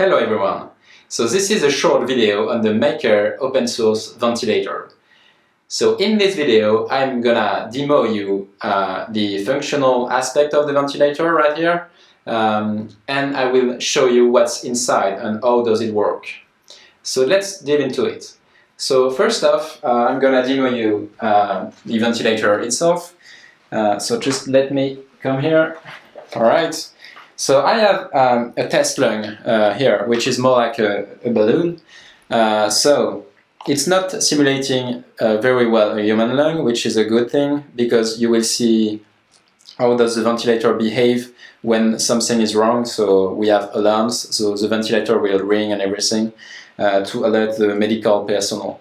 Hello everyone! So this is a short video on the Makair open source ventilator. So in this video I'm gonna demo you the functional aspect of the ventilator right here, and I will show you what's inside and how does it work. So let's dive into it. So first off, I'm gonna demo you the ventilator itself. So just let me come here. Alright. So I have a test lung here, which is more like a balloon. So it's not simulating very well a human lung, which is a good thing, because you will see how does the ventilator behave when something is wrong. So we have alarms, so the ventilator will ring and everything to alert the medical personnel.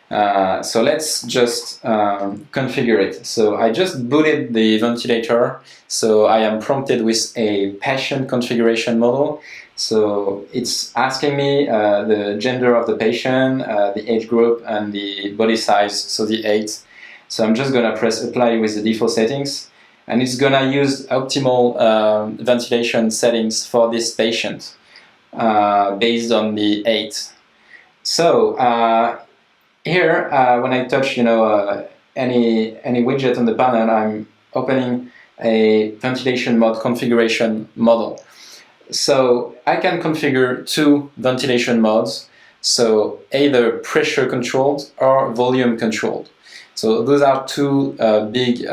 So let's just configure it. So I just booted the ventilator, so I am prompted with a patient configuration model. So it's asking me the gender of the patient, the age group, and the body size, so the 8. So I'm just gonna press apply with the default settings, and it's gonna use optimal ventilation settings for this patient based on the 8. So here, when I touch, any widget on the panel, I'm opening a ventilation mode configuration model. So I can configure 2 ventilation modes, so either pressure controlled or volume controlled. So those are 2 big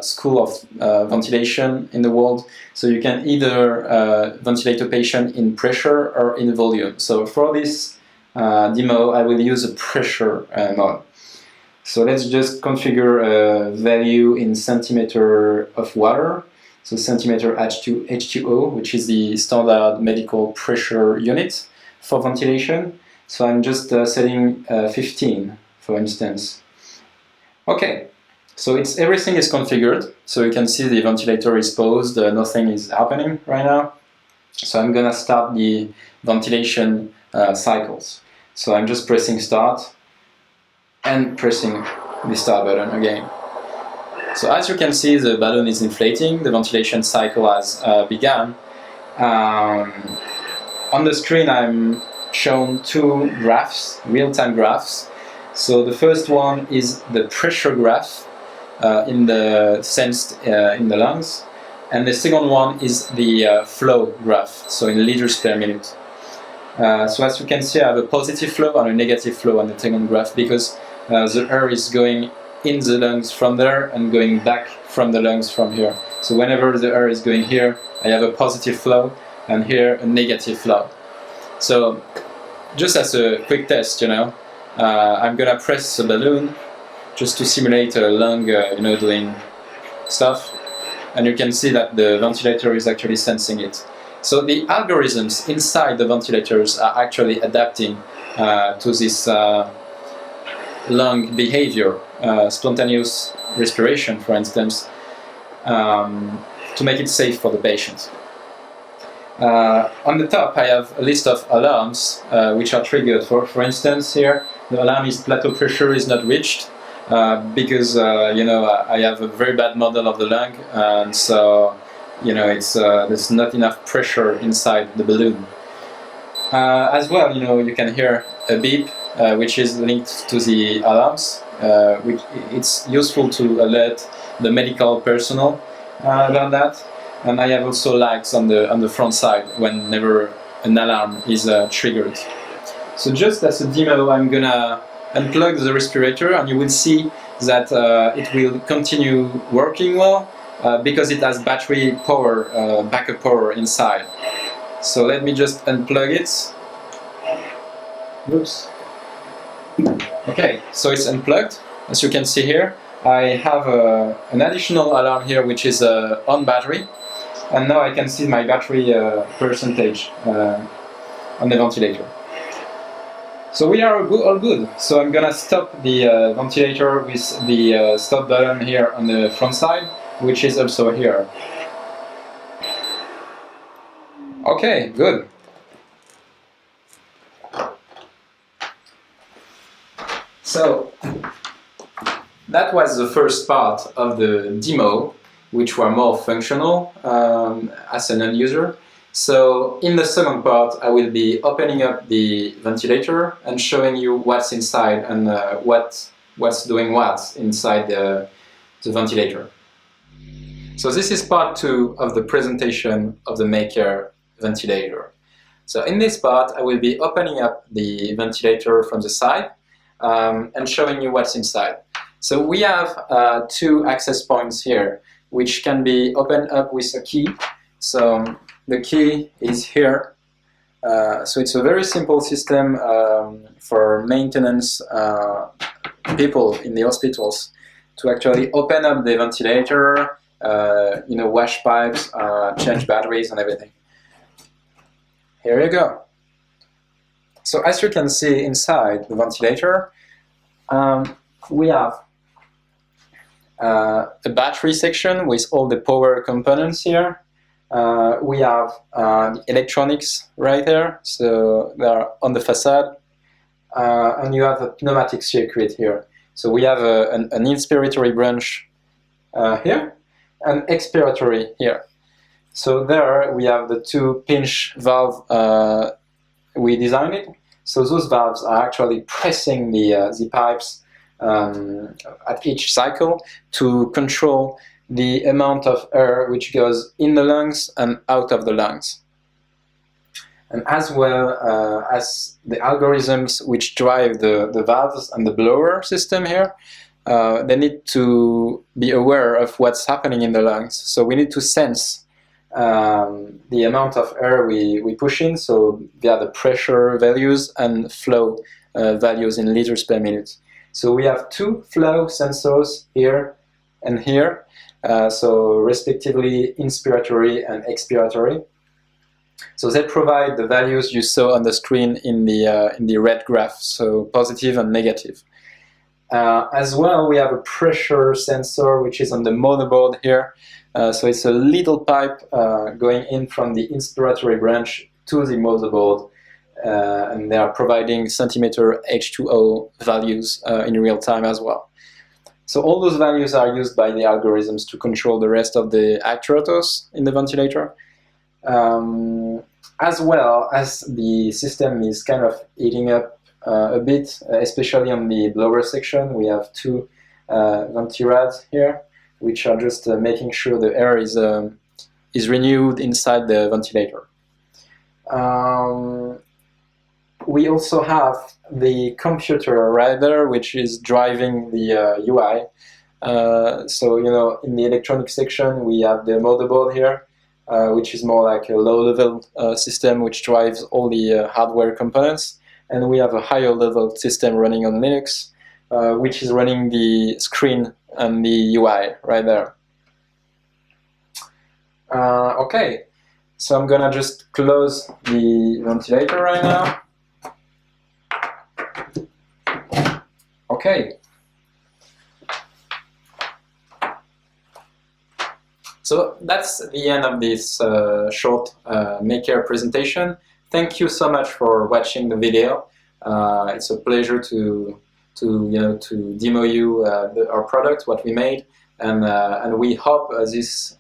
schools of ventilation in the world. So you can either ventilate a patient in pressure or in volume. So for this demo, I will use a pressure mode. So let's just configure a value in centimeter of water, so centimeter H2O, which is the standard medical pressure unit for ventilation. So I'm just setting 15, for instance. Okay, so everything is configured, so you can see the ventilator is paused, nothing is happening right now. So I'm gonna start the ventilation cycles. So I'm just pressing start and pressing the start button again. So as you can see, the balloon is inflating, the ventilation cycle has begun. On the screen I'm shown 2 graphs, real-time graphs. So the first one is the pressure graph sensed in the lungs, and the second one is the flow graph, so in liters per minute. So as you can see, I have a positive flow and a negative flow on the second graph, because the air is going in the lungs from there and going back from the lungs from here. So whenever the air is going here, I have a positive flow, and here a negative flow. So just as a quick test, I'm gonna press the balloon just to simulate a lung, doing stuff, and you can see that the ventilator is actually sensing it. So the algorithms inside the ventilators are actually adapting to this lung behavior, spontaneous respiration, for instance, to make it safe for the patient. On the top I have a list of alarms which are triggered. For instance, here the alarm is plateau pressure is not reached, because I have a very bad model of the lung, and so there's not enough pressure inside the balloon. As well, you can hear a beep, which is linked to the alarms. It's useful to alert the medical personnel about that. And I have also lights on the front side whenever an alarm is triggered. So just as a demo, I'm gonna unplug the respirator, and you will see that it will continue working well, because it has battery power, backup power inside. So let me just unplug it. Oops. Okay, so it's unplugged. As you can see here, I have an additional alarm here, which is on battery, and now I can see my battery percentage on the ventilator. So we are all good. So I'm gonna stop the ventilator with the stop button here on the front side, which is also here. Okay, good. So that was the first part of the demo, which were more functional as an end user. So in the second part, I will be opening up the ventilator and showing you what's inside and what's doing what inside the ventilator. So this is part 2 of the presentation of the Makair Ventilator. So in this part, I will be opening up the ventilator from the side and showing you what's inside. So we have 2 access points here, which can be opened up with a key. So the key is here. So it's a very simple system for maintenance people in the hospitals to actually open up the ventilator, wash pipes, change batteries and everything. Here you go. So as you can see inside the ventilator, we have a battery section with all the power components here. We have the electronics right there, so they are on the facade, and you have a pneumatic circuit here. So we have an inspiratory branch here, and expiratory here. So there we have the 2 pinch valve we designed it. So those valves are actually pressing the pipes at each cycle to control the amount of air which goes in the lungs and out of the lungs. And as well as the algorithms which drive the valves and the blower system here, they need to be aware of what's happening in the lungs. So we need to sense the amount of air we push in, so via the pressure values and flow values in liters per minute. So we have 2 flow sensors here and here, so respectively inspiratory and expiratory. So they provide the values you saw on the screen in the red graph, so positive and negative. As well, we have a pressure sensor which is on the motherboard here. So it's a little pipe going in from the inspiratory branch to the motherboard, and they are providing centimeter H2O values in real time as well. So all those values are used by the algorithms to control the rest of the actuators in the ventilator. As well as the system is kind of eating up a bit, especially on the blower section. We have 2 ventirads here, which are just making sure the air is renewed inside the ventilator. We also have the computer right there, which is driving the UI. So in the electronic section, we have the motherboard here, which is more like a low-level system which drives all the hardware components. And we have a higher-level system running on Linux, which is running the screen and the UI right there. Okay, so I'm gonna just close the ventilator right now. Okay. So that's the end of this short Makair presentation. Thank you so much for watching the video. It's a pleasure to demo you our product, what we made, and we hope this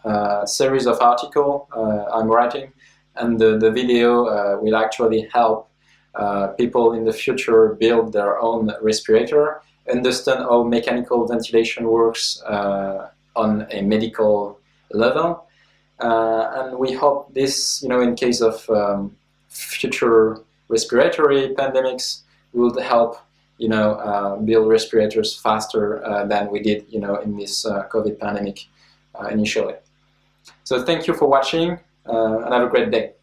series of articles I'm writing and the video will actually help people in the future build their own respirator, understand how mechanical ventilation works on a medical level, and we hope this, in case of future respiratory pandemics, will help build respirators faster than we did in this COVID pandemic initially. So thank you for watching and have a great day.